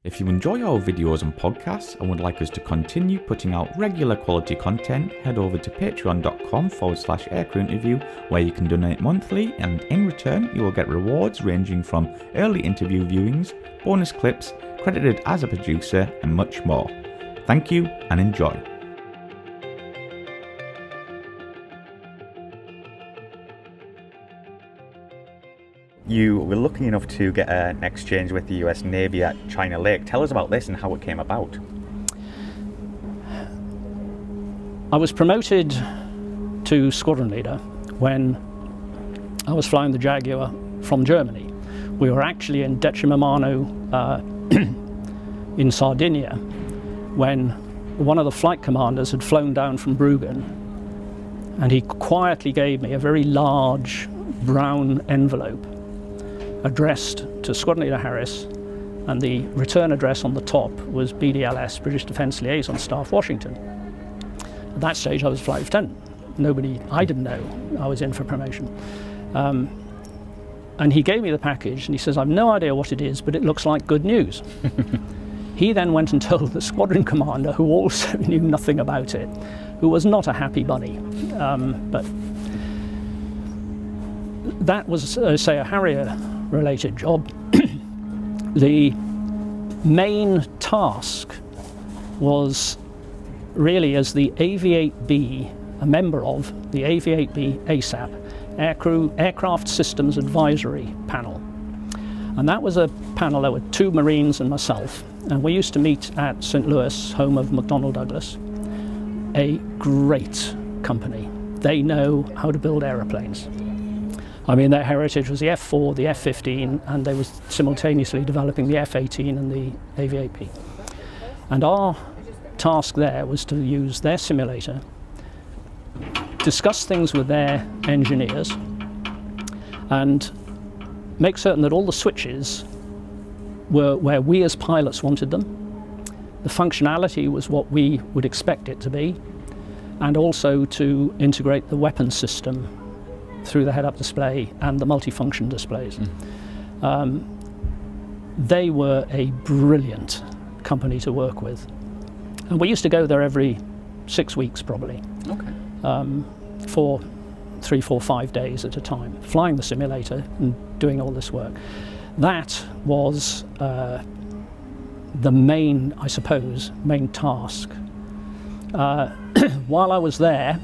If you enjoy our videos and podcasts and would like us to continue putting out regular quality content, head over to patreon.com/aircrewinterview, where you can donate monthly, and in return you will get rewards ranging from early interview viewings, bonus clips, credited as a producer, and much more. Thank you and enjoy. You were lucky enough to get an exchange with the US Navy at China Lake. Tell us about this and how it came about. I was promoted to squadron leader when I was flying the Jaguar from Germany. We were actually in Decimomano in Sardinia when one of the flight commanders had flown down from Bruggen, and he quietly gave me a very large brown envelope addressed to Squadron Leader Harris, and the return address on the top was BDLS, British Defence Liaison Staff, Washington. At that stage I was flight lieutenant. I didn't know I was in for promotion. And he gave me the package and he says, I've no idea what it is, but it looks like good news. He then went and told the squadron commander, who also knew nothing about it, who was not a happy bunny. But that was, say, a Harrier-related job. The main task was really as the AV-8B, a member of the AV-8B ASAP, Aircraft Systems Advisory Panel. And that was a panel, there were two Marines and myself, and we used to meet at St. Louis, home of McDonnell Douglas, a great company. They know how to build aeroplanes. I mean, their heritage was the F-4, the F-15, and they were simultaneously developing the F-18 and the AV-8B. And our task there was to use their simulator, discuss things with their engineers, and make certain that all the switches were where we as pilots wanted them. The functionality was what we would expect it to be, and also to integrate the weapons system through the head-up display and the multifunction displays. They were a brilliant company to work with. And we used to go there every 6 weeks probably. Okay. For 3, 4, 5 days at a time, flying the simulator and doing all this work. That was the main, I suppose, main task. While I was there,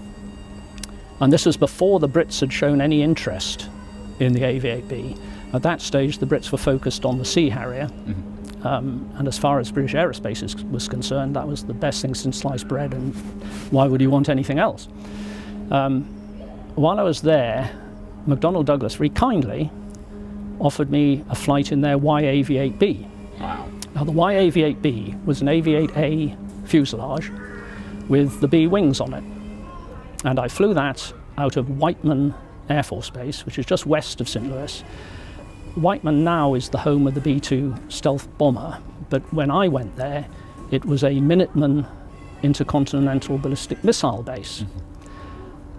and this was before the Brits had shown any interest in the AV-8B. At that stage, the Brits were focused on the Sea Harrier. And as far as British aerospace was concerned, that was the best thing since sliced bread, and why would you want anything else? While I was there, McDonnell Douglas very kindly offered me a flight in their YAV-8B. Wow. Now the YAV-8B was an AV-8A fuselage with the B wings on it. And I flew that out of Whiteman Air Force Base, which is just west of St. Louis. Whiteman now is the home of the B-2 stealth bomber, but when I went there, it was a Minuteman intercontinental ballistic missile base.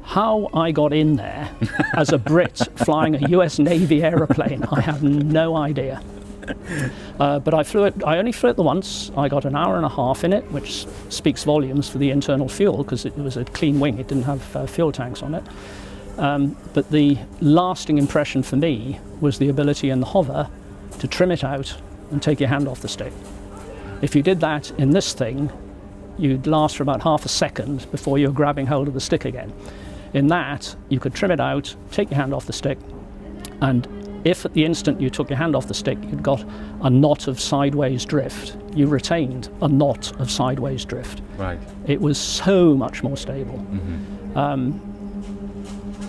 How I got in there as a Brit flying a US Navy aeroplane, I have no idea. But I only flew it the once. I got an hour and a half in it, which speaks volumes for the internal fuel, because it was a clean wing, it didn't have fuel tanks on it. But the lasting impression for me was the ability in the hover to trim it out and take your hand off the stick. If you did that in this thing, you'd last for about half a second before you're grabbing hold of the stick again. In that, you could trim it out, take your hand off the stick, and if at the instant you took your hand off the stick, you'd got a knot of sideways drift, you retained a knot of sideways drift. Right. It was so much more stable.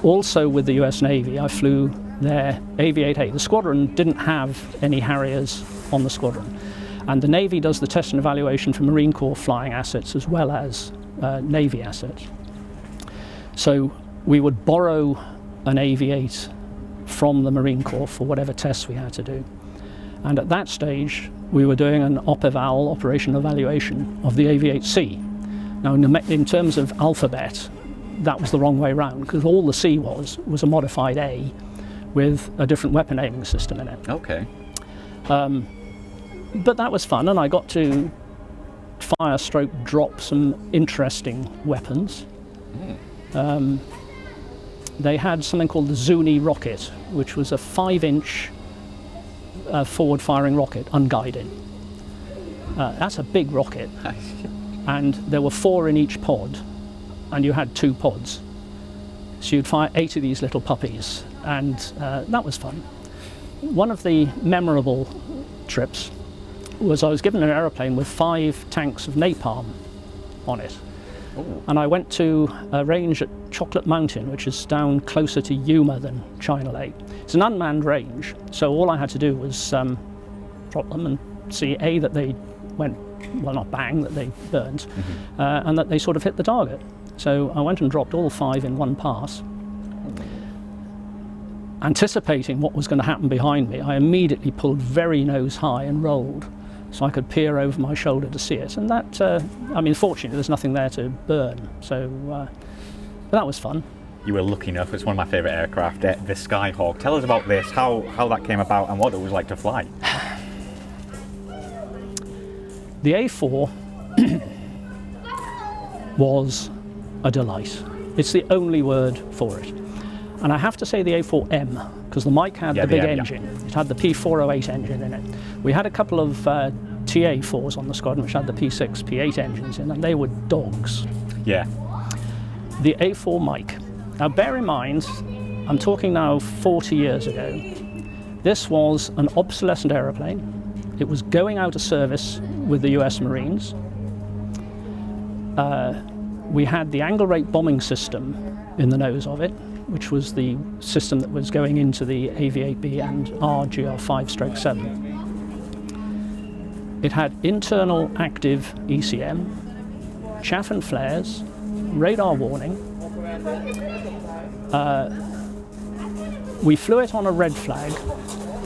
Also with the US Navy, I flew their AV-8A. The squadron didn't have any Harriers on the squadron. And the Navy does the test and evaluation for Marine Corps flying assets as well as Navy assets. So we would borrow an AV-8 from the Marine Corps for whatever tests we had to do. And at that stage, we were doing an op-eval, operation evaluation, of the AV-8C. Now, in terms of alphabet, that was the wrong way round, because all the C was a modified A with a different weapon aiming system in it. Okay. But that was fun, and I got to fire stroke drop some interesting weapons. They had something called the Zuni rocket, which was a 5-inch forward-firing rocket, unguided. That's a big rocket, and there were 4 in each pod, and you had 2 pods. So you'd fire 8 of these little puppies, and that was fun. One of the memorable trips was I was given an aeroplane with 5 tanks of napalm on it. Ooh. And I went to a range at Chocolate Mountain, which is down closer to Yuma than China Lake. It's an unmanned range, so all I had to do was drop them and see that they went, well, not bang, that they burned, and that they sort of hit the target. So I went and dropped all 5 in one pass. Anticipating what was going to happen behind me, I immediately pulled very nose high and rolled so I could peer over my shoulder to see it. And that, I mean, fortunately, there's nothing there to burn. So but that was fun. You were lucky enough. It's one of my favourite aircraft, the Skyhawk. Tell us about this, how that came about and what it was like to fly. The A4 was a delight. It's the only word for it. And I have to say the A4M, because the Mike had the big engine. It had the P408 engine in it. We had a couple of TA4s on the squadron, which had the P6, P8 engines in, and they were dogs. Yeah. The A4 Mike. Now bear in mind, I'm talking now 40 years ago. This was an obsolescent aeroplane. It was going out of service with the US Marines. We had the angle rate bombing system in the nose of it, which was the system that was going into the AV-8B and RGR5/7. It had internal active ECM, chaff and flares, radar warning. We flew it on a red flag,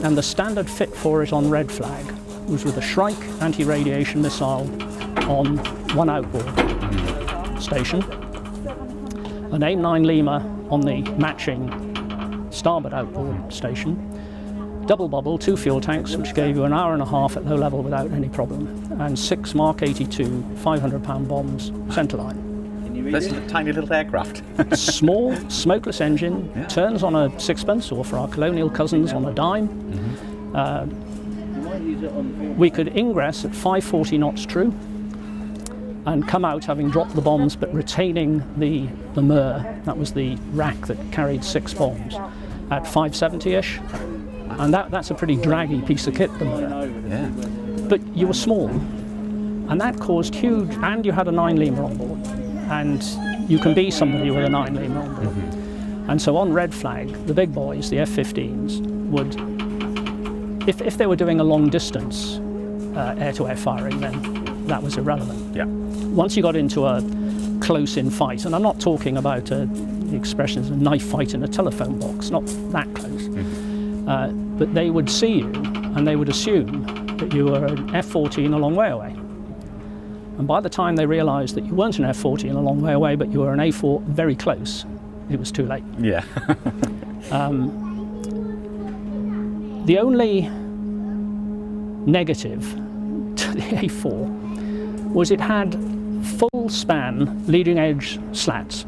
and the standard fit for it on red flag was with a Shrike anti-radiation missile on one outboard station, an AIM-9 Lima on the matching starboard outboard station, double bubble, 2 fuel tanks, which gave you an hour and a half at low level without any problem, and 6 Mark 82 500-pound bombs centerline. That's a tiny little aircraft. Small, smokeless engine, turns on a sixpence, or for our colonial cousins on a dime. We could ingress at 540 knots true and come out having dropped the bombs but retaining the MER, that was the rack that carried 6 bombs, at 570-ish. And that's a pretty draggy piece of kit, the MER. Yeah. But you were small, and that caused huge, and you had a 9 Lima on board. And you can be somebody with a 9 Lima on board. And so on red flag, the big boys, the F-15s, would, if they were doing a long distance air-to-air firing, then that was irrelevant. Yeah. Once you got into a close-in fight, and I'm not talking about the expression as a knife fight in a telephone box, not that close, but they would see you and they would assume that you were an F-14 a long way away. And by the time they realised that you weren't an F-14 a long way away, but you were an A4 very close, it was too late. Yeah. The only negative to the A4 was it had full span leading edge slats,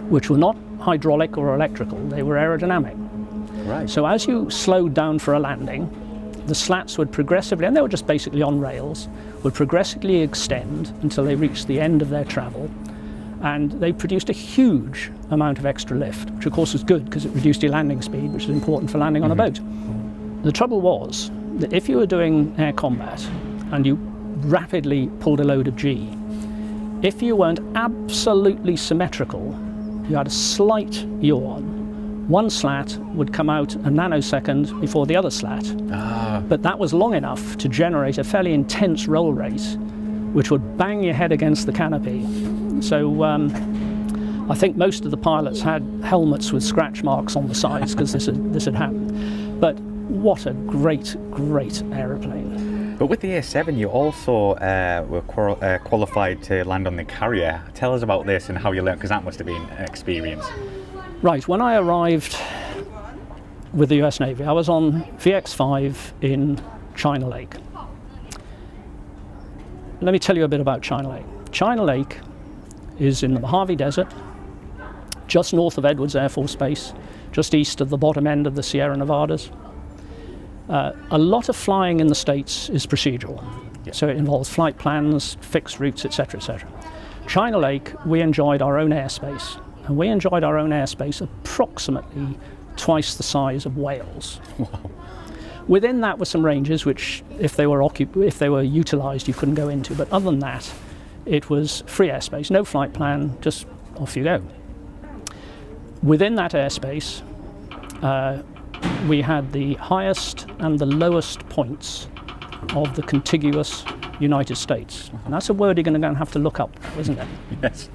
which were not hydraulic or electrical, they were aerodynamic. Right. So as you slowed down for a landing, the slats would progressively, and they were just basically on rails, would progressively extend until they reached the end of their travel. And they produced a huge amount of extra lift, which of course was good because it reduced your landing speed, which is important for landing on a boat. The trouble was that if you were doing air combat and you rapidly pulled a load of G, if you weren't absolutely symmetrical, you had a slight yaw on, one slat would come out a nanosecond before the other slat. But that was long enough to generate a fairly intense roll rate, which would bang your head against the canopy. So I think most of the pilots had helmets with scratch marks on the sides because this had happened. But what a great, great aeroplane. But with the A7, you also were qualified to land on the carrier. Tell us about this and how you learned, because that must have been an experience. Right, when I arrived with the US Navy, I was on VX5 in China Lake. let me tell you a bit about China Lake. China Lake is in the Mojave Desert, just north of Edwards Air Force Base, just east of the bottom end of the Sierra Nevadas. A lot of flying in the States is procedural. So it involves flight plans, fixed routes, etc., etc. China Lake, we enjoyed our own airspace. And we enjoyed our own airspace approximately twice the size of Wales. Wow. Within that were some ranges which, if they were utilised, you couldn't go into. But other than that, it was free airspace, no flight plan, just off you go. Within that airspace, we had the highest and the lowest points of the contiguous United States. And that's a word you're going to have to look up, isn't it? Yes.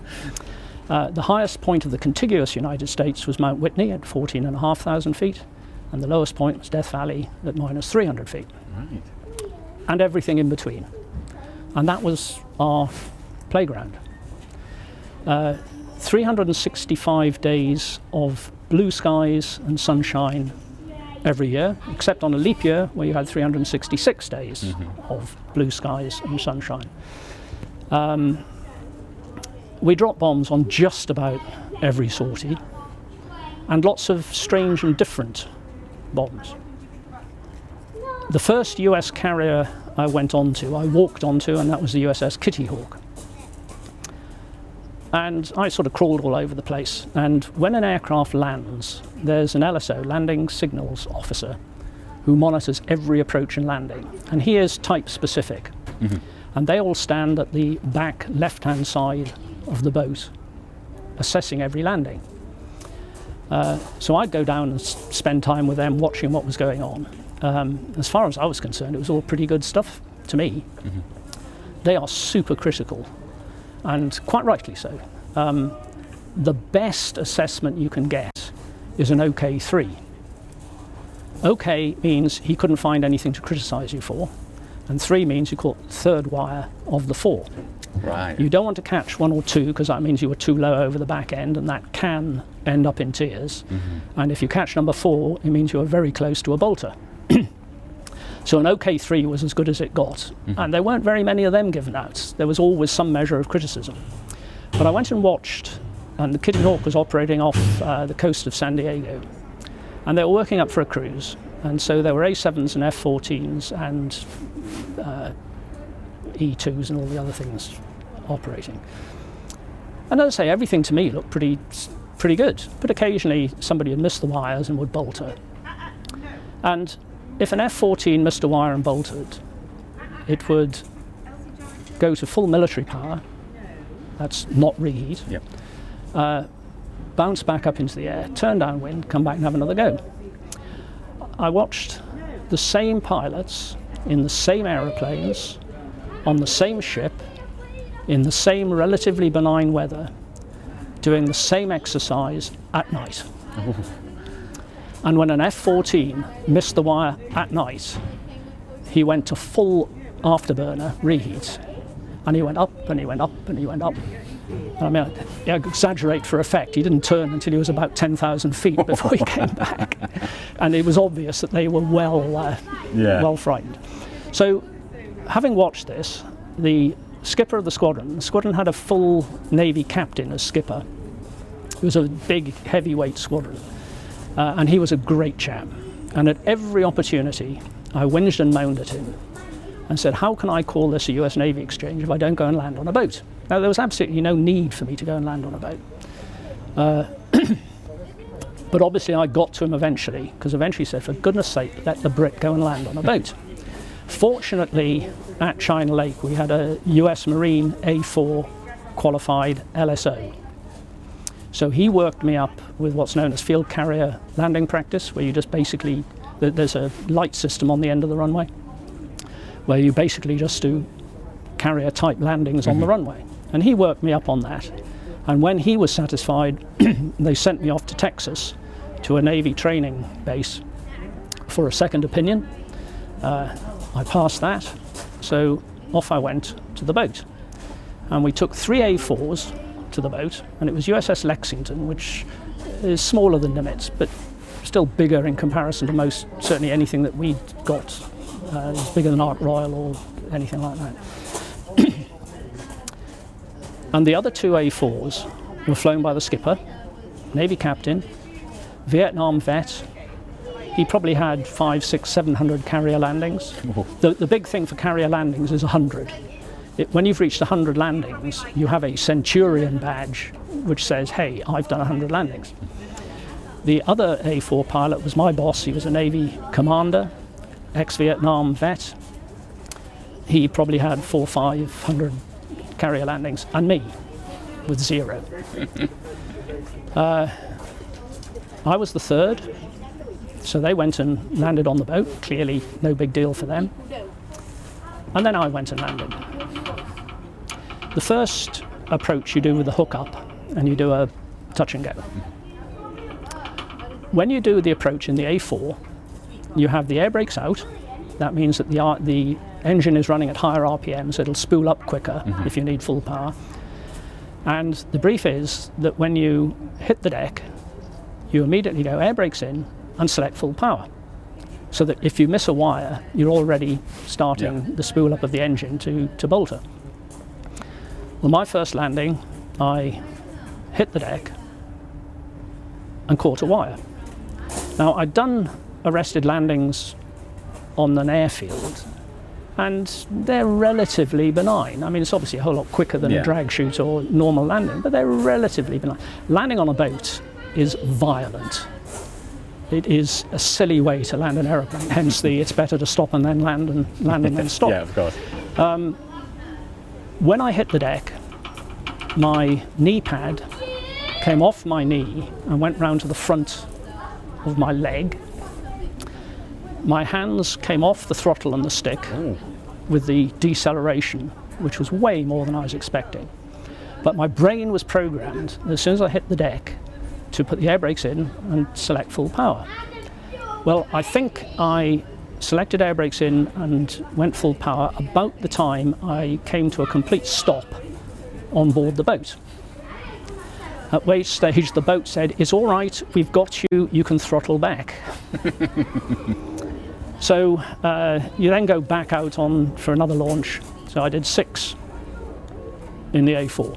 The highest point of the contiguous United States was Mount Whitney at 14,500 feet, and the lowest point was Death Valley at -300 feet. Right. And everything in between. And that was our playground. 365 days of blue skies and sunshine every year, except on a leap year where you had 366 days of blue skies and sunshine. We dropped bombs on just about every sortie, and lots of strange and different bombs. The first US carrier I walked onto, and that was the USS Kitty Hawk. And I sort of crawled all over the place. And when an aircraft lands, there's an LSO, Landing Signals Officer, who monitors every approach and landing. And he is type specific. And they all stand at the back left-hand side of the boat, assessing every landing. So I'd go down and spend time with them, watching what was going on. As far as I was concerned, it was all pretty good stuff to me. They are super critical, and quite rightly so. The best assessment you can get is an OK3. OK means he couldn't find anything to criticise you for, and 3 means you caught the third wire of the 4. Right. You don't want to catch 1 or 2 because that means you were too low over the back end, and that can end up in tears. And if you catch number 4, it means you were very close to a bolter. So an OK3 was as good as it got, and there weren't very many of them given out. There was always some measure of criticism. But I went and watched, and the Kitty Hawk was operating off the coast of San Diego, and they were working up for a cruise, and so there were A7s and F-14s and E2s and all the other things operating. And as I say, everything to me looked pretty good, but occasionally somebody would miss the wires and would bolter. And if an F-14 missed a wire and bolted, it would go to full military power, that's not reheat, bounce back up into the air, turn downwind, come back and have another go. I watched the same pilots in the same aeroplanes, on the same ship, in the same relatively benign weather, doing the same exercise at night. And when an F-14 missed the wire at night, he went to full afterburner reheat, and he went up and he went up and he went up. I mean, I exaggerate for effect, he didn't turn until he was about 10,000 feet before he came back. And it was obvious that they were well frightened. So, having watched this, the skipper of the squadron had a full Navy captain as skipper. It was a big, heavyweight squadron. And he was a great chap. And at every opportunity, I whinged and moaned at him and said, how can I call this a US Navy exchange if I don't go and land on a boat? Now, there was absolutely no need for me to go and land on a boat. But obviously I got to him eventually, because eventually he said, for goodness sake, let the Brit go and land on a boat. Fortunately, at China Lake, we had a US Marine A4 qualified LSO. So he worked me up with what's known as field carrier landing practice, where you just basically, there's a light system on the end of the runway, where you basically just do carrier type landings on the runway. And he worked me up on that. And when he was satisfied, they sent me off to Texas to a Navy training base for a second opinion. I passed that, so off I went to the boat. And we took 3 A4s to the boat, and it was USS Lexington, which is smaller than Nimitz, but still bigger in comparison to most, certainly anything that we'd got. It's bigger than Ark Royal or anything like that. And the other two A4s were flown by the skipper, Navy captain, Vietnam vet. He probably had 500, 600, 700 carrier landings. The big thing for carrier landings is 100. When you've reached 100 landings, you have a Centurion badge which says, hey, I've done 100 landings. The other A4 pilot was my boss. He was a Navy commander, ex-Vietnam vet. He probably had 400 or 500 carrier landings, and me with 0. I was the third, so they went and landed on the boat. Clearly no big deal for them. And then I went and landed. The first approach you do with the hookup, and you do a touch and go. When you do the approach in the A4, you have the air brakes out. That means that the engine is running at higher RPM, so it'll spool up quicker if you need full power. And the brief is that when you hit the deck, you immediately go air brakes in and select full power. So that if you miss a wire, you're already starting the spool up of the engine to bolter. Well, my first landing, I hit the deck and caught a wire. Now, I'd done arrested landings on an airfield, and they're relatively benign. I mean, it's obviously a whole lot quicker than a drag chute or normal landing, but they're relatively benign. Landing on a boat is violent. It is a silly way to land an aeroplane, hence it's better to stop and then land and then stop. Yeah, of course. When I hit the deck, my knee pad came off my knee and went round to the front of my leg. My hands came off the throttle and the stick with the deceleration, which was way more than I was expecting. But my brain was programmed, as soon as I hit the deck, to put the air brakes in and select full power. Well, I think I selected air brakes in and went full power about the time I came to a complete stop on board the boat. At which stage the boat said, "It's all right, we've got you, you can throttle back." So you then go back out for another launch. So I did 6 in the A4.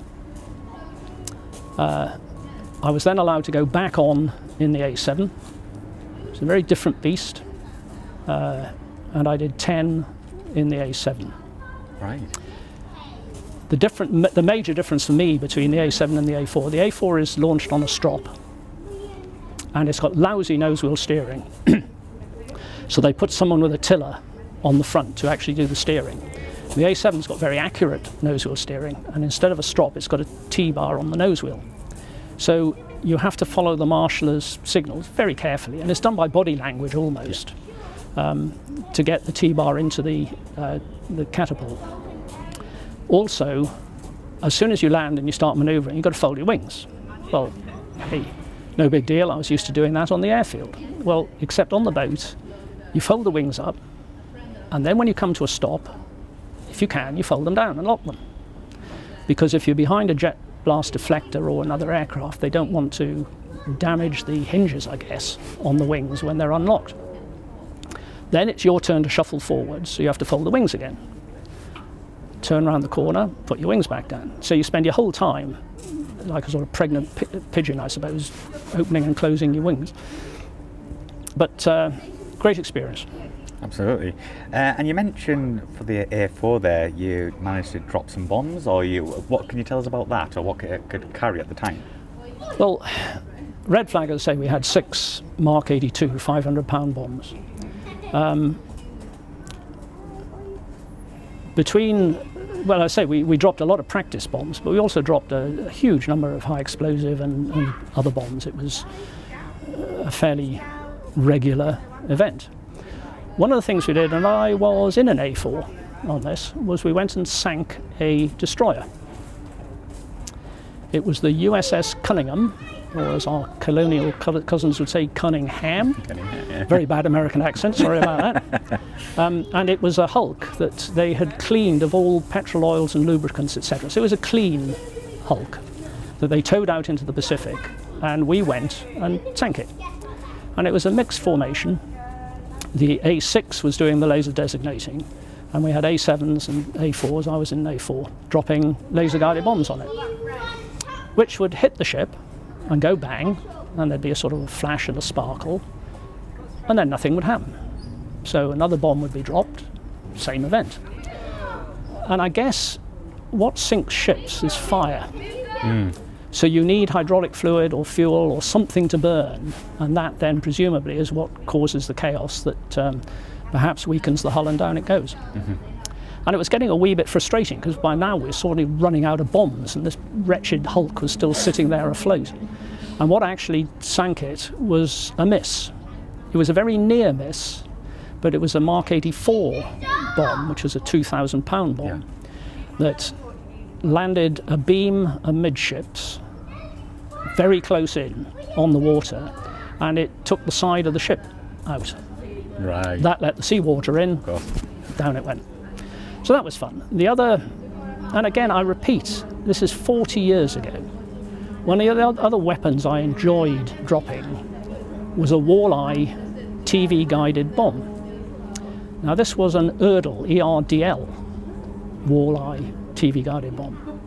I was then allowed to go back on in the A7. It's a very different beast. And I did 10 in the A7. Right. The major difference for me between the A7 and the A4 is launched on a strop, and it's got lousy nose wheel steering. So they put someone with a tiller on the front to actually do the steering. The A7's got very accurate nose wheel steering, and instead of a strop, it's got a T-bar on the nose wheel. So you have to follow the marshaller's signals very carefully, and it's done by body language almost, to get the T-bar into the catapult. Also, as soon as you land and you start manoeuvring, you've got to fold your wings. Well, hey, no big deal. I was used to doing that on the airfield. Well, except on the boat, you fold the wings up, and then when you come to a stop, if you can, you fold them down and lock them. Because if you're behind a jet blast deflector or another aircraft, they don't want to damage the hinges, I guess, on the wings when they're unlocked. Then it's your turn to shuffle forward, so you have to fold the wings again. Turn around the corner, put your wings back down. So you spend your whole time, like a sort of pregnant pigeon, I suppose, opening and closing your wings. But great experience. Absolutely. And you mentioned for the A4 there, you managed to drop some bombs, or what can you tell us about that, or what it could carry at the time? Well, red flag, as I say, we had 6 Mark 82 500-pound bombs. Well, I say we dropped a lot of practice bombs, but we also dropped a huge number of high explosive and other bombs. It was a fairly regular event. One of the things we did, and I was in an A4 on this, was we went and sank a destroyer. It was the USS Cunningham, or as our colonial cousins would say, Cunningham. Very bad American accent, sorry about that. And it was a hulk that they had cleaned of all petrol oils and lubricants, etc. So it was a clean hulk that they towed out into the Pacific, and we went and sank it. And it was a mixed formation. The A6 was doing the laser designating, And we had A7s and A4s, I was in A4, dropping laser-guided bombs on it, which would hit the ship and go bang, and there'd be a sort of a flash and a sparkle, and then nothing would happen. So another bomb would be dropped, same event. And I guess what sinks ships is fire. So you need hydraulic fluid or fuel or something to burn, and that then presumably is what causes the chaos that perhaps weakens the hull and down it goes. And it was getting a wee bit frustrating because by now we're sort of running out of bombs and this wretched hulk was still sitting there afloat. And what actually sank it was a miss. It was a very near miss, but it was a Mark 84 bomb, which was a 2,000-pound bomb, that landed a beam amidships, very close in on the water, and it took the side of the ship out. Right. That let the seawater in, down it went. So that was fun. The other, and again I repeat, this is 40 years ago. One of the other weapons I enjoyed dropping was a walleye TV-guided bomb. Now this was an ERDL, ERDL, walleye TV-guided bomb.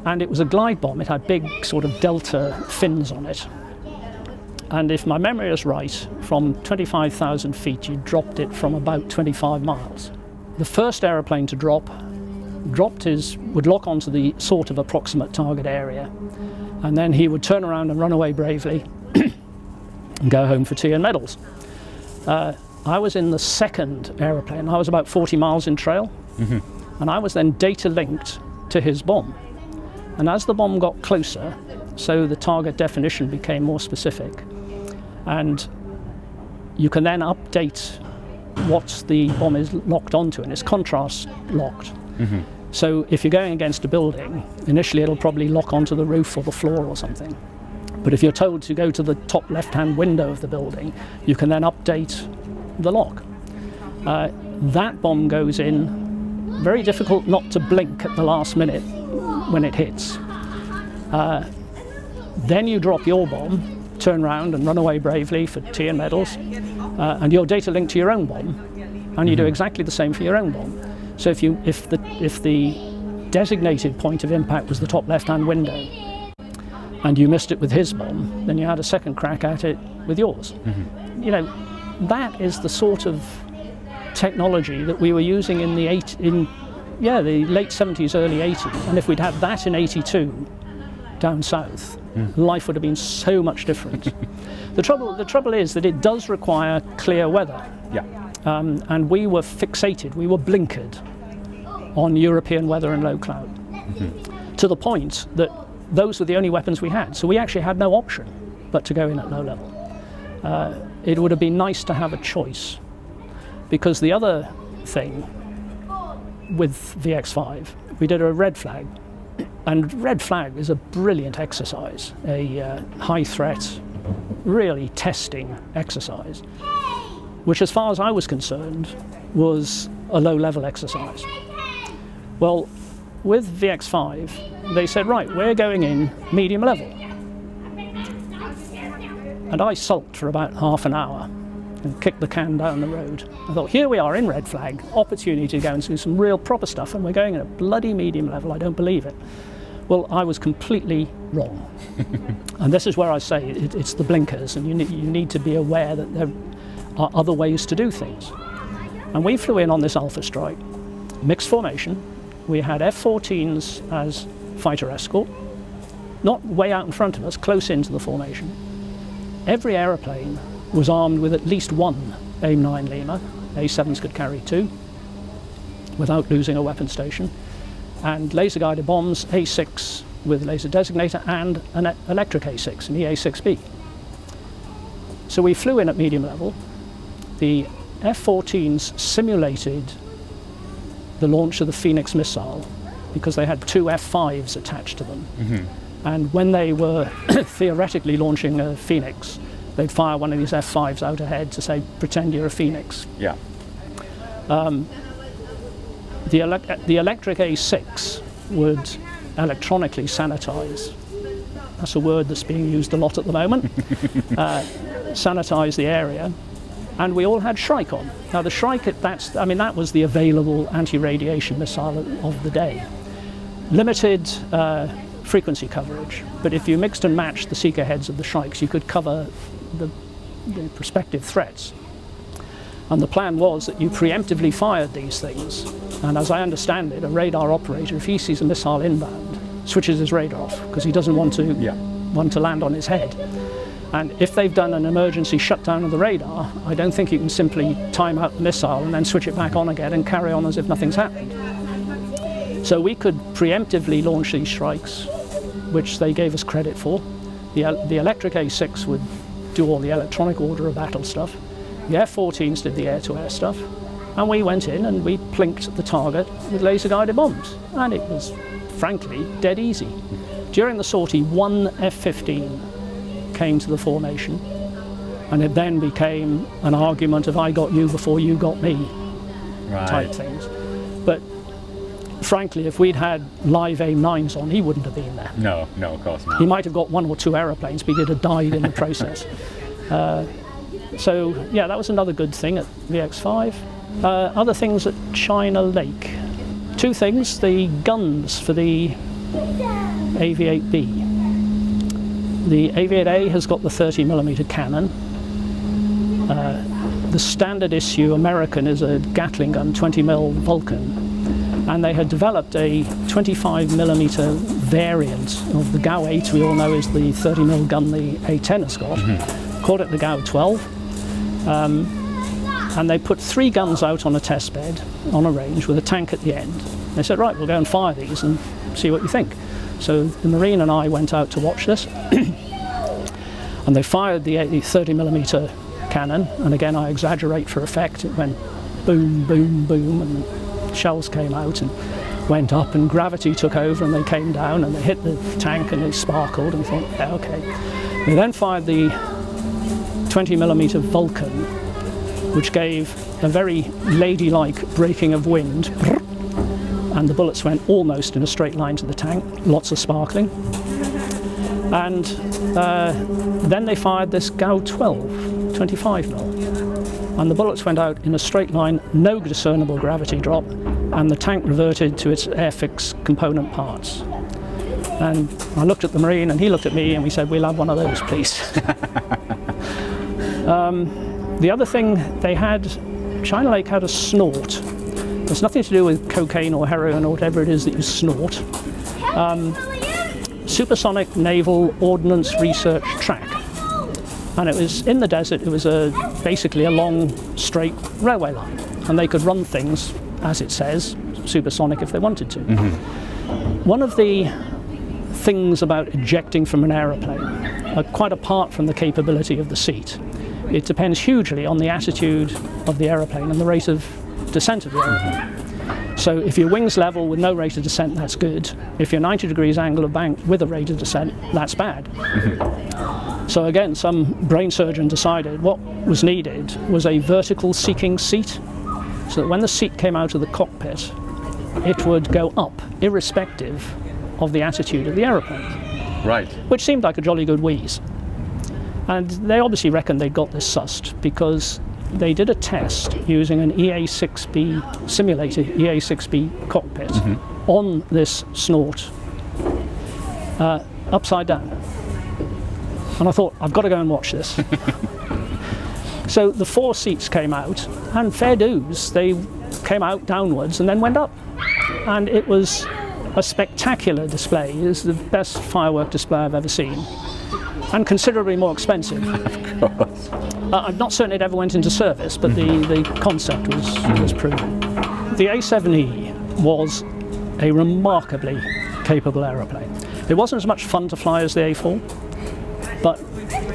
And it was a glide bomb. It had big sort of delta fins on it. And if my memory is right, from 25,000 feet, you dropped it from about 25 miles. The first aeroplane to would lock onto the sort of approximate target area, and then he would turn around and run away bravely and go home for tea and medals. I was in the second aeroplane. I was about 40 miles in trail, and I was then data linked to his bomb. And as the bomb got closer, so the target definition became more specific. And you can then update what the bomb is locked onto, and it's contrast locked. So if you're going against a building, initially it'll probably lock onto the roof or the floor or something. But if you're told to go to the top left-hand window of the building, you can then update the lock. That bomb goes in, very difficult not to blink at the last minute when it hits. Then you drop your bomb, turn around and run away bravely for tea and medals, and you're data linked to your own bomb, and you do exactly the same for your own bomb. So if the designated point of impact was the top left-hand window, and you missed it with his bomb, then you had a second crack at it with yours. You know, that is the sort of technology that we were using in the late 70s, early 80s. And if we'd had that in 82 down south, life would have been so much different. The trouble is that it does require clear weather. And we were fixated, we were blinkered on European weather and low cloud, to the point that those were the only weapons we had. So we actually had no option but to go in at low level. It would have been nice to have a choice, because the other thing with VX5, we did a red flag, and red flag is a brilliant exercise, a high threat, really testing exercise, which as far as I was concerned was a low level exercise. Well, with VX5, they said, right, we're going in medium level. And I sulked for about half an hour and kicked the can down the road. I thought, here we are in red flag, opportunity to go and do some real proper stuff, and we're going in a bloody medium level, I don't believe it. Well, I was completely wrong. And this is where I say it's the blinkers, and you need to be aware that there are other ways to do things. And we flew in on this Alpha Strike, mixed formation. We had F-14s as fighter escort, not way out in front of us, close into the formation. Every aeroplane was armed with at least one AIM-9 Lima. A7s could carry two without losing a weapon station. And laser-guided bombs, A6 with laser designator, and an electric A6, an EA6B. So we flew in at medium level. The F-14s simulated the launch of the Phoenix missile because they had two F-5s attached to them. And when they were theoretically launching a Phoenix, they'd fire one of these F-5s out ahead to say, pretend you're a Phoenix. The electric A6 would electronically sanitize. That's a word that's being used a lot at the moment. Sanitize the area. and we all had Shrike on. Now the Shrike, that was the available anti-radiation missile of the day. Limited frequency coverage, but if you mixed and matched the seeker heads of the Shrikes, you could cover the prospective threats. And the plan was that you preemptively fired these things, and as I understand it, a radar operator, if he sees a missile inbound, switches his radar off because he doesn't want to land on his head. And if they've done an emergency shutdown of the radar, I don't think you can simply time out the missile and then switch it back on again and carry on as if nothing's happened. So we could preemptively launch these strikes, which they gave us credit for. The electric A6 would do all the electronic order of battle stuff. The F-14s did the air-to-air stuff. And we went in and we plinked the target with laser-guided bombs. And it was, frankly, dead easy. During the sortie, one F-15 came to the formation, and it then became an argument of I got you before you got me type things. But frankly, if we'd had live AIM-9s on, he wouldn't have been there. No, of course not. He might have got one or two aeroplanes, but he'd have died in the process. So yeah, that was another good thing at VX5. Other things at China Lake. Two things, the guns for the AV-8B. The AV-8A has got the 30mm cannon. The standard issue American is a Gatling gun, 20mm Vulcan. And they had developed a 25mm variant of the GAU-8, we all know is the 30mm gun the A-10 has got. Called it the GAU-12. And they put 3 guns out on a test bed on a range with a tank at the end. They said, right, we'll go and fire these and see what you think. So the Marine and I went out to watch this. And they fired the 30mm cannon, and again I exaggerate for effect, it went boom, boom, boom, and the shells came out and went up, and gravity took over and they came down and they hit the tank and they sparkled, and we thought, yeah, okay. They then fired the 20mm Vulcan, which gave a very ladylike breaking of wind, and the bullets went almost in a straight line to the tank, lots of sparkling. And then they fired this GAU-12, 25mm, and the bullets went out in a straight line, no discernible gravity drop, and the tank reverted to its airfix component parts. And I looked at the Marine and he looked at me and we said, we'll have one of those, please. The other thing they had, China Lake had a snort. There's nothing to do with cocaine or heroin or whatever it is that you snort. Supersonic Naval Ordnance Research Track. And it was in the desert, it was basically a long, straight railway line. And they could run things, as it says, supersonic if they wanted to. One of the things about ejecting from an aeroplane, quite apart from the capability of the seat, it depends hugely on the attitude of the aeroplane and the rate of descent of the aeroplane. So if your wing's level with no rate of descent, that's good. If you're 90 degrees angle of bank with a rate of descent, that's bad. So again, some brain surgeon decided what was needed was a vertical seeking seat, so that when the seat came out of the cockpit, it would go up, irrespective of the attitude of the aeroplane. Right. Which seemed like a jolly good wheeze. And they obviously reckoned they'd got this sussed because they did a test using an EA6B, simulated EA6B cockpit on this snort, upside down. And I thought, I've got to go and watch this. So the 4 seats came out, and fair dues, they came out downwards and then went up. And it was a spectacular display. It was the best firework display I've ever seen. And considerably more expensive. Of course. I'm not certain it ever went into service, but the concept was proven. The A7E was a remarkably capable aeroplane. It wasn't as much fun to fly as the A4, but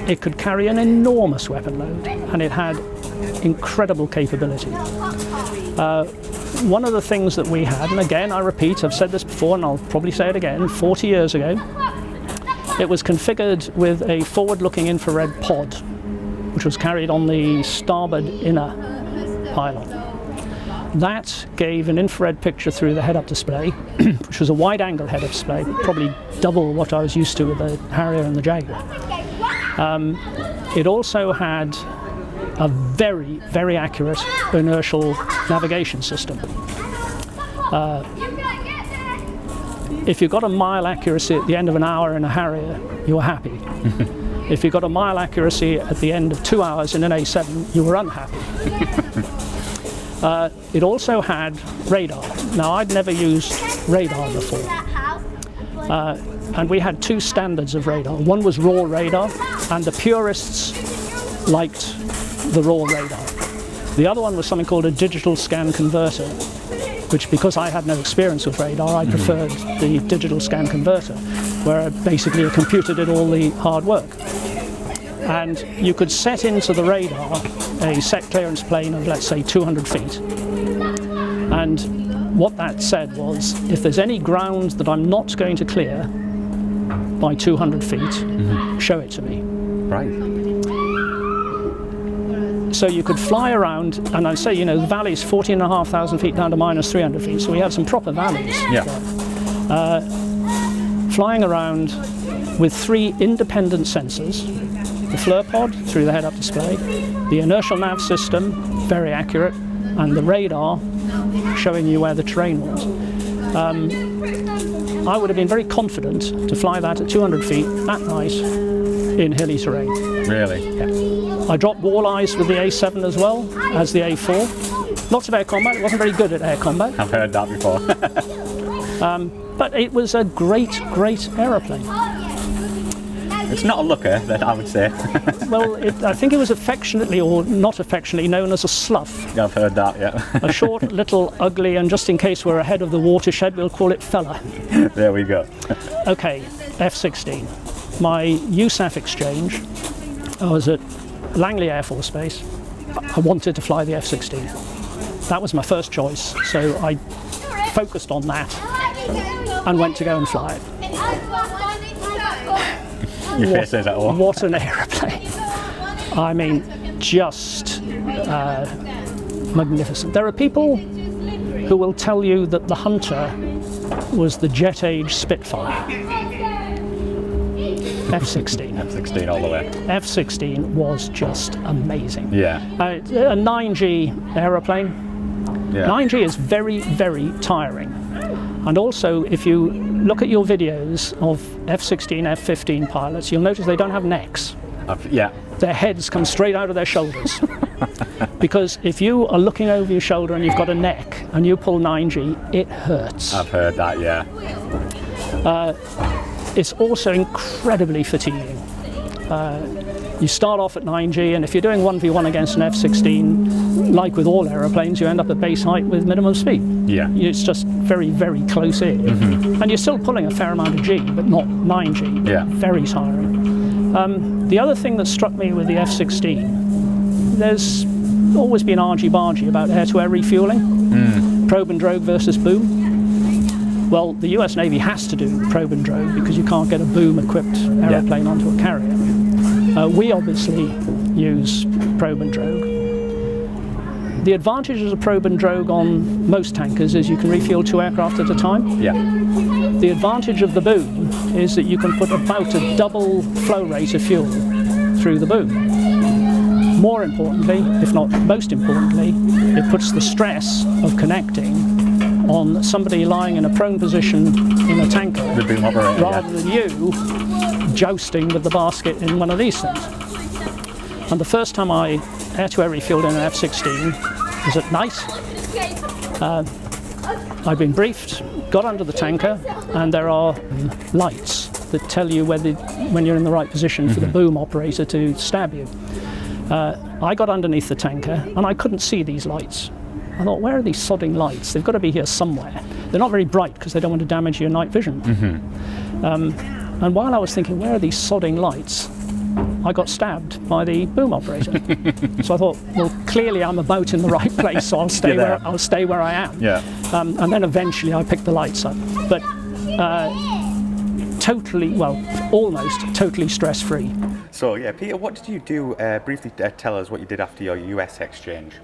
it could carry an enormous weapon load, and it had incredible capability. One of the things that we had, and again I repeat, I've said this before and I'll probably say it again, 40 years ago, it was configured with a forward-looking infrared pod, which was carried on the starboard inner pylon. That gave an infrared picture through the head-up display, which was a wide-angle head-up display, probably double what I was used to with the Harrier and the Jaguar. It also had a very, very accurate inertial navigation system. If you got a mile accuracy at the end of an hour in a Harrier, you were happy. If you got a mile accuracy at the end of 2 hours in an A7, you were unhappy. It also had radar. Now, I'd never used radar before. And we had two standards of radar. One was raw radar, and the purists liked the raw radar. The other one was something called a digital scan converter, which, because I had no experience with radar, I preferred the digital scan converter, where basically a computer did all the hard work. And you could set into the radar a set clearance plane of, let's say, 200 feet. And what that said was, if there's any ground that I'm not going to clear by 200 feet, show it to me. Right. So you could fly around, and I say, you know, the valley's 14,500 feet down to minus 300 feet, so we have some proper valleys. Yeah. Flying around with three independent sensors, the FLIR pod through the head-up display, the inertial nav system, very accurate, and the radar showing you where the terrain was. I would have been very confident to fly that at 200 feet at night in hilly terrain. Really? Yeah. I dropped walleyes with the A7 as well as the A4. Lots of air combat. It wasn't very good at air combat. I've heard that before. But it was a great, great aeroplane. It's not a looker, that I would say. Well, I think it was affectionately, or not affectionately, known as a slough. Yeah, I've heard that, yeah. A short, little, ugly, and just in case we're ahead of the watershed, we'll call it fella. There we go. Okay, F-16. My USAF exchange, I was at Langley Air Force Base. I wanted to fly the F-16. That was my first choice, so I focused on that and went to go and fly it. Your face says that all. What an aeroplane. I mean, just magnificent. There are people who will tell you that the Hunter was the jet age Spitfire. F-16. F-16 all the way. F-16 was just amazing. Yeah. A 9G aeroplane. Yeah. 9G is very, very tiring. And also, if you look at your videos of F-16, F-15 pilots, you'll notice they don't have necks. Yeah. Their heads come straight out of their shoulders. Because if you are looking over your shoulder and you've got a neck and you pull 9G, it hurts. I've heard that, yeah. It's also incredibly fatiguing. You start off at 9G, and if you're doing 1v1 against an F-16, like with all aeroplanes, you end up at base height with minimum speed. Yeah. It's just very, very close in. And you're still pulling a fair amount of G, but not 9G. Yeah. Very tiring. The other thing that struck me with the F-16, there's always been argy-bargy about air-to-air refueling, probe and drogue versus boom. Well, the US Navy has to do probe and drogue because you can't get a boom-equipped aeroplane onto a carrier. We obviously use probe and drogue. The advantages of probe and drogue on most tankers is you can refuel 2 aircraft at a time. Yeah. The advantage of the boom is that you can put about a double flow rate of fuel through the boom. More importantly, if not most importantly, it puts the stress of connecting on somebody lying in a prone position in a tanker The boom operator, rather than you jousting with the basket in one of these things. And the first time I air-to-air refueled in an F-16 was at night. I've been briefed, got under the tanker, and there are lights that tell you when you're in the right position for the boom operator to stab you. I got underneath the tanker and I couldn't see these lights. I thought, where are these sodding lights? They've got to be here somewhere. They're not very bright because they don't want to damage your night vision. And while I was thinking, where are these sodding lights, I got stabbed by the boom operator. So I thought, well, clearly I'm about in the right place, so I'll stay where I am. Yeah. And then eventually I picked the lights up. But almost totally stress-free. So, yeah, Peter, what did you do? Briefly tell us what you did after your US exchange.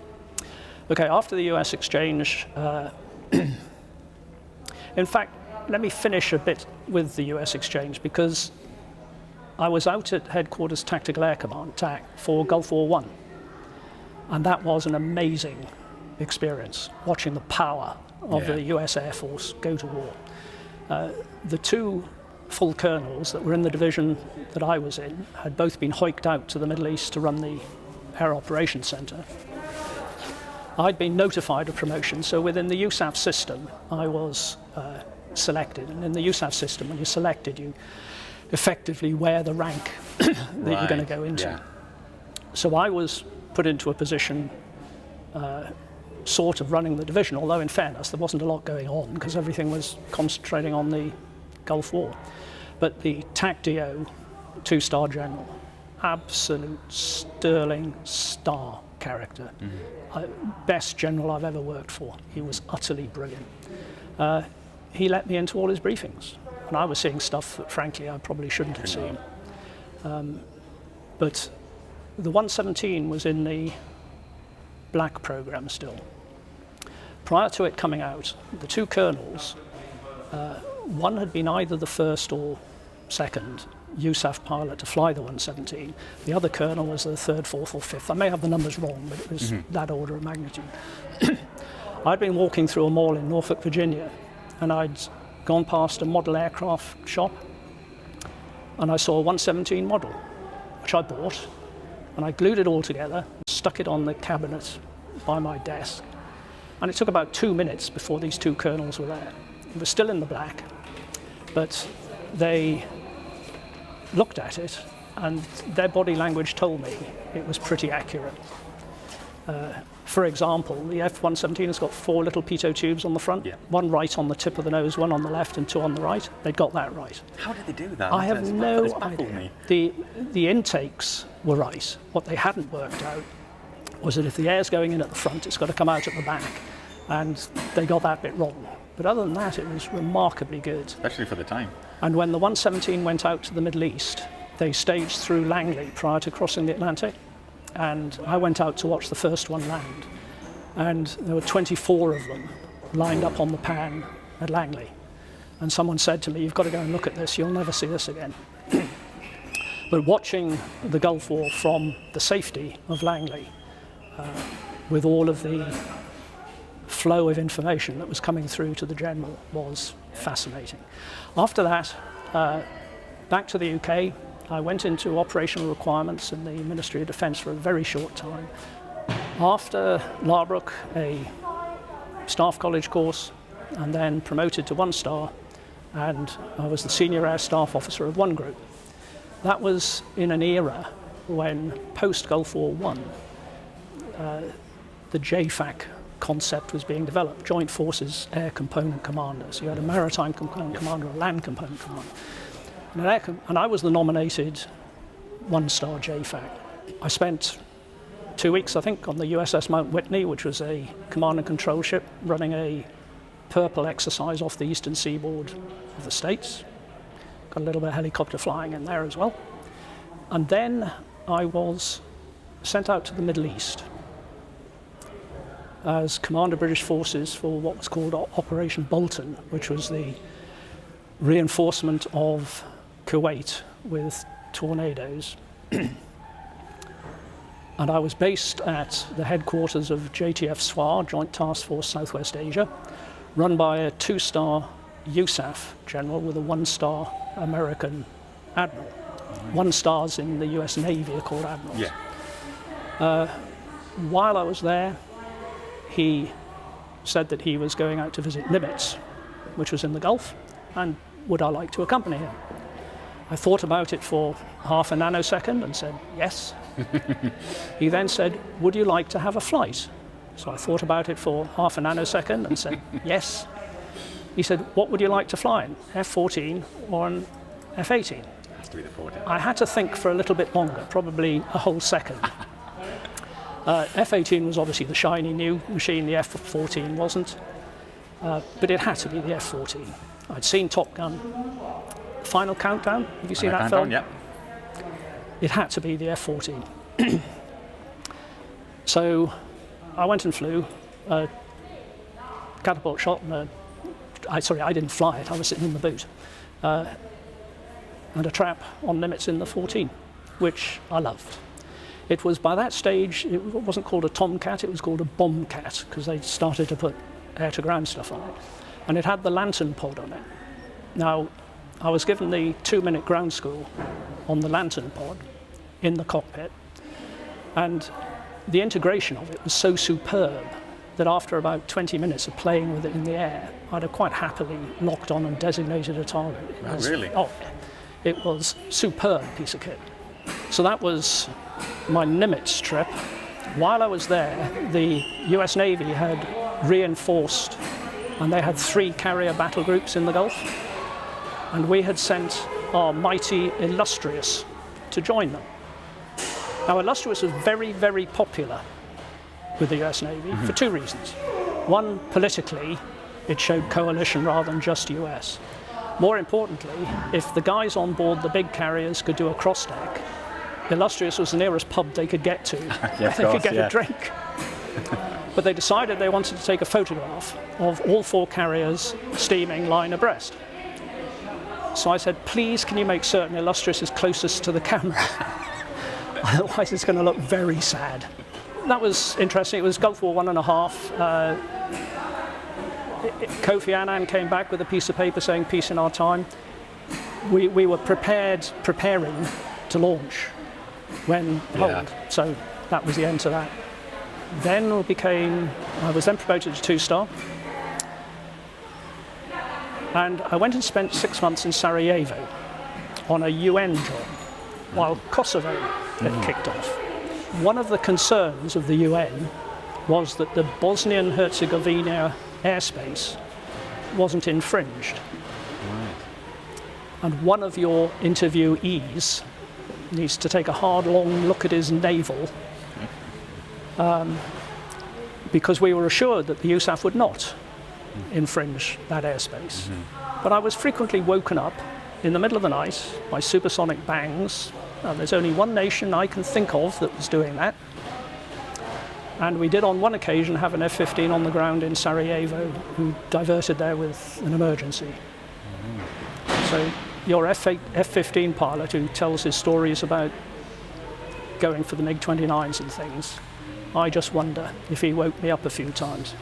Okay, after the US exchange, in fact, let me finish a bit with the US exchange because I was out at Headquarters Tactical Air Command, TAC, for Gulf War I. And that was an amazing experience, watching the power of the US Air Force go to war. The two full colonels that were in the division that I was in had both been hiked out to the Middle East to run the Air Operations Centre. I'd been notified of promotion, so within the USAF system I was selected. And in the USAF system, when you're selected, you effectively wear the rank that you're going to go into. Yeah. So I was put into a position sort of running the division, although in fairness there wasn't a lot going on because everything was concentrating on the Gulf War. But the TACDO 2-star general, absolute sterling star character, best general I've ever worked for. He was utterly brilliant. He let me into all his briefings, and I was seeing stuff that frankly I probably shouldn't have seen. But the 117 was in the black program still. Prior to it coming out, the two colonels, one had been either the first or second USAF pilot to fly the 117. The other colonel was the third, fourth or fifth. I may have the numbers wrong, but it was that order of magnitude. I'd been walking through a mall in Norfolk, Virginia, and I'd gone past a model aircraft shop, and I saw a 117 model, which I bought, and I glued it all together, stuck it on the cabinet by my desk, and it took about 2 minutes before these two colonels were there. It was still in the black, but they looked at it, and their body language told me it was pretty accurate. For example, the F-117 has got 4 little pitot tubes on the front, one right on the tip of the nose, one on the left, and 2 on the right. They'd got that right. How did they do that? I have no baffled idea. me. The intakes were right. What they hadn't worked out was that if the air's going in at the front, it's got to come out at the back, and they got that bit wrong. But other than that, it was remarkably good. Especially for the time. And when the 117 went out to the Middle East, they staged through Langley prior to crossing the Atlantic. And I went out to watch the first one land. And there were 24 of them lined up on the pan at Langley. And someone said to me, "You've got to go and look at this, you'll never see this again." But watching the Gulf War from the safety of Langley, with all of the flow of information that was coming through to the general, was fascinating. After that, back to the UK, I went into operational requirements in the Ministry of Defence for a very short time. After Larbrook, a staff college course, and then promoted to 1-star, and I was the senior air staff officer of one group. That was in an era when, post-Gulf War I, the JFAC concept was being developed, Joint Forces Air Component Commanders. You had a maritime component commander, a land component commander. And I was the nominated 1-star JFAC. I spent 2 weeks, I think, on the USS Mount Whitney, which was a command and control ship running a purple exercise off the eastern seaboard of the States. Got a little bit of helicopter flying in there as well. And then I was sent out to the Middle East as Commander British Forces for what was called Operation Bolton, which was the reinforcement of Kuwait with tornadoes. And I was based at the headquarters of JTF SWAR, Joint Task Force Southwest Asia, run by a 2-star USAF general with a 1-star American admiral. 1-stars in the US Navy are called admirals. While I was there, he said that he was going out to visit Nimitz, which was in the Gulf, and would I like to accompany him? I thought about it for half a nanosecond and said yes. He then said, "Would you like to have a flight?" So I thought about it for half a nanosecond and said yes. He said, "What would you like to fly in, F-14 or an F-18? It has to be the 14. I had to think for a little bit longer, probably a whole second. F-18 was obviously the shiny new machine, the F-14 wasn't, but it had to be the F-14. I'd seen Top Gun. Final Countdown, have you seen that film? Yeah. It had to be the F-14. So I went and flew a catapult shot, and I didn't fly it, I was sitting in the boot, and a trap on Nimitz in the 14, which I loved. It was by that stage, it wasn't called a Tomcat, it was called a Bombcat, because they started to put air-to-ground stuff on it. And it had the lantern pod on it. Now, I was given the 2-minute ground school on the lantern pod in the cockpit, and the integration of it was so superb that after about 20 minutes of playing with it in the air, I'd have quite happily locked on and designated a target. Really? Oh, it was a superb piece of kit. So that was my Nimitz trip. While I was there, the US Navy had reinforced, and they had 3 carrier battle groups in the Gulf, and we had sent our mighty Illustrious to join them. Now, Illustrious was very, very popular with the US Navy for 2 reasons. One, politically, it showed coalition rather than just US. More importantly, if the guys on board the big carriers could do a cross-deck, Illustrious was the nearest pub they could get to. Yeah, they could get a drink. But they decided they wanted to take a photograph of all 4 carriers steaming line abreast. So I said, please, can you make certain Illustrious is closest to the camera? Otherwise it's going to look very sad. That was interesting. It was Gulf War 1.5. Kofi Annan came back with a piece of paper saying peace in our time. We were preparing to launch when hold. So that was the end to that. Then I was then promoted to 2-star. And I went and spent 6 months in Sarajevo on a UN job while Kosovo had kicked off. One of the concerns of the UN was that the Bosnian-Herzegovina airspace wasn't infringed. Right. And one of your interviewees needs to take a hard, long look at his navel because we were assured that the USAF would not infringe that airspace. But I was frequently woken up in the middle of the night by supersonic bangs. There's only one nation I can think of that was doing that. And we did on one occasion have an F-15 on the ground in Sarajevo who diverted there with an emergency. So your F-15 pilot who tells his stories about going for the MiG-29s and things, I just wonder if he woke me up a few times.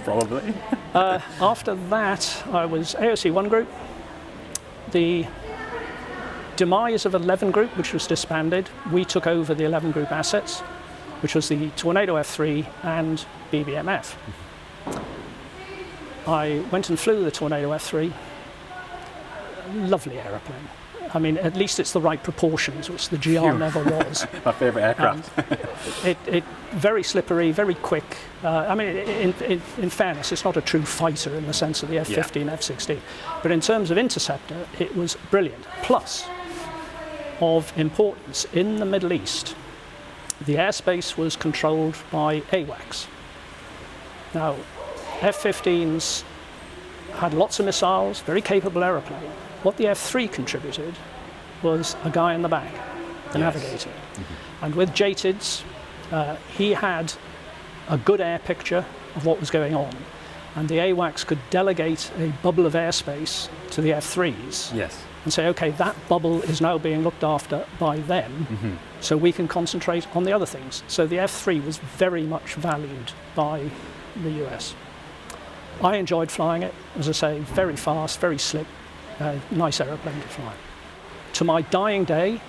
Probably. After that, I was AOC 1 Group. The demise of 11 Group, which was disbanded, we took over the 11 Group assets, which was the Tornado F3 and BBMF. I went and flew the Tornado F3. Lovely aeroplane. I mean, at least it's the right proportions, which the GR never was. My favourite aircraft. It very slippery, very quick. I mean, in fairness, it's not a true fighter in the sense of the F-15, F-16. But in terms of interceptor, it was brilliant. Plus, of importance, in the Middle East, the airspace was controlled by AWACS. Now, F-15s had lots of missiles, very capable aeroplane. What the F-3 contributed was a guy in the back, the navigator. And with JTIDs, he had a good air picture of what was going on. And the AWACS could delegate a bubble of airspace to the F-3s and say, okay, that bubble is now being looked after by them, so we can concentrate on the other things. So the F-3 was very much valued by the US. I enjoyed flying it, as I say, very fast, very slick, nice aeroplane to fly. To my dying day,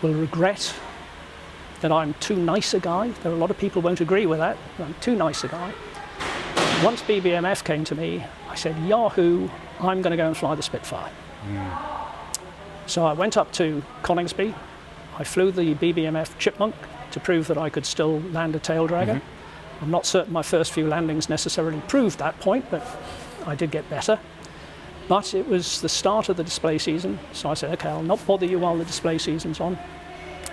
will regret that I'm too nice a guy. There are a lot of people who won't agree with that, but I'm too nice a guy. Once BBMF came to me, I said, Yahoo, I'm going to go and fly the Spitfire. So I went up to Coningsby. I flew the BBMF Chipmunk to prove that I could still land a tail dragger. I'm not certain my first few landings necessarily proved that point, but I did get better. But it was the start of the display season, so I said, okay, I'll not bother you while the display season's on,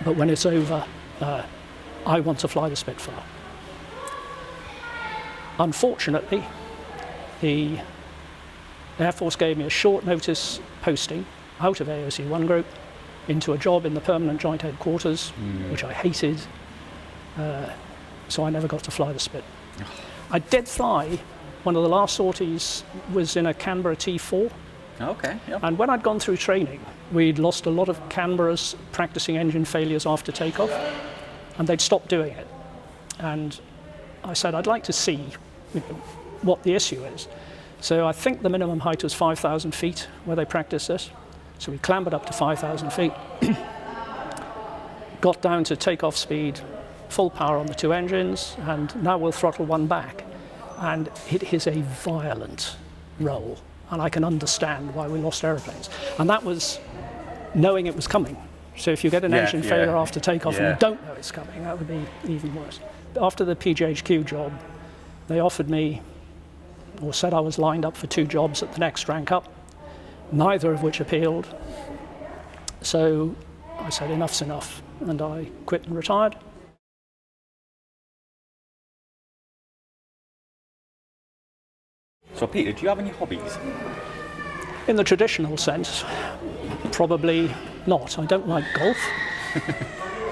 but when it's over, I want to fly the Spitfire. Unfortunately, the Air Force gave me a short notice posting out of AOC 1 Group into a job in the Permanent Joint Headquarters, which I hated, so I never got to fly the Spit. I did fly. One of the last sorties was in a Canberra T4 Okay, yeah. And when I'd gone through training, we'd lost a lot of Canberras practicing engine failures after takeoff, and they'd stopped doing it. And I said, I'd like to see what the issue is. So I think the minimum height was 5,000 feet where they practiced this. So we clambered up to 5,000 feet, got down to takeoff speed, full power on the two engines, and now we'll throttle one back. And it is a violent roll, and I can understand why we lost aeroplanes. And that was knowing it was coming. So if you get an engine failure after takeoff and you don't know it's coming, that would be even worse. After the PJHQ job, they offered me, or said I was lined up for 2 jobs at the next rank up, neither of which appealed. So I said enough's enough, and I quit and retired. So Peter, do you have any hobbies? In the traditional sense, probably not. I don't like golf.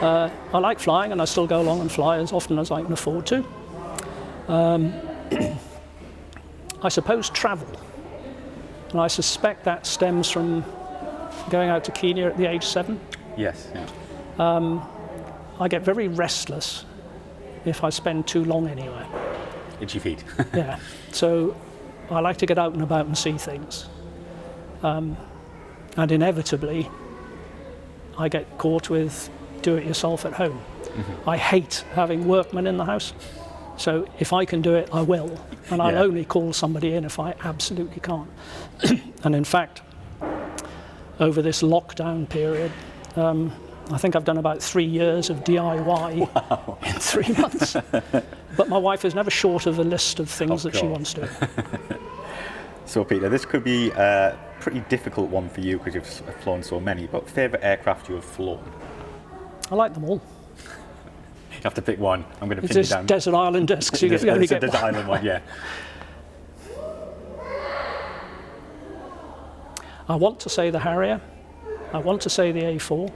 I like flying, and I still go along and fly as often as I can afford to. I suppose travel. And I suspect that stems from going out to Kenya at the age 7. Yes. Yeah. I get very restless if I spend too long anywhere. Itchy feet. Yeah. So I like to get out and about and see things. And inevitably, I get caught with do-it-yourself at home. Mm-hmm. I hate having workmen in the house. So if I can do it, I will. And I'll only call somebody in if I absolutely can't. And in fact, over this lockdown period, I think I've done about 3 years of DIY in 3 months. But my wife is never short of a list of things that she wants to do. So Peter, this could be a pretty difficult one for you because you've flown so many, but favourite aircraft you have flown? I like them all. You have to pick one. I'm going to pin you It's down. Desert Island Discs. You can only get Desert one. Island one, yeah. I want to say the Harrier. I want to say the A4.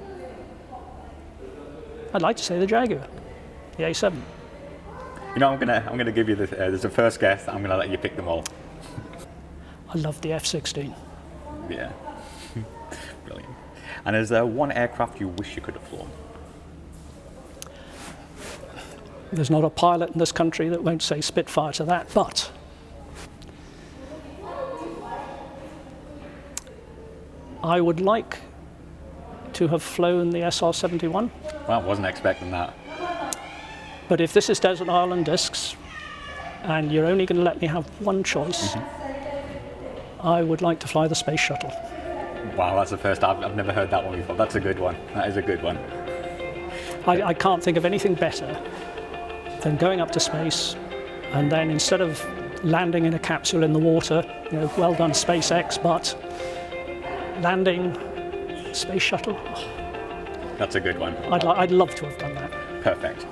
I'd like to say the Jaguar, the A7. You know, I'm gonna give you this. There's a first guess. I'm gonna let you pick them all. I love the F-16. Yeah, brilliant. And is there one aircraft you wish you could have flown? There's not a pilot in this country that won't say Spitfire to that, but I would like to have flown the SR-71. Well, I wasn't expecting that. But if this is Desert Island Discs, and you're only going to let me have one choice, I would like to fly the Space Shuttle. Wow, that's the first. I've never heard that one before. That's a good one. That is a good one. I can't think of anything better than going up to space, and then instead of landing in a capsule in the water, well done SpaceX, but landing Space Shuttle. That's a good one. I'd love to have done that. Perfect.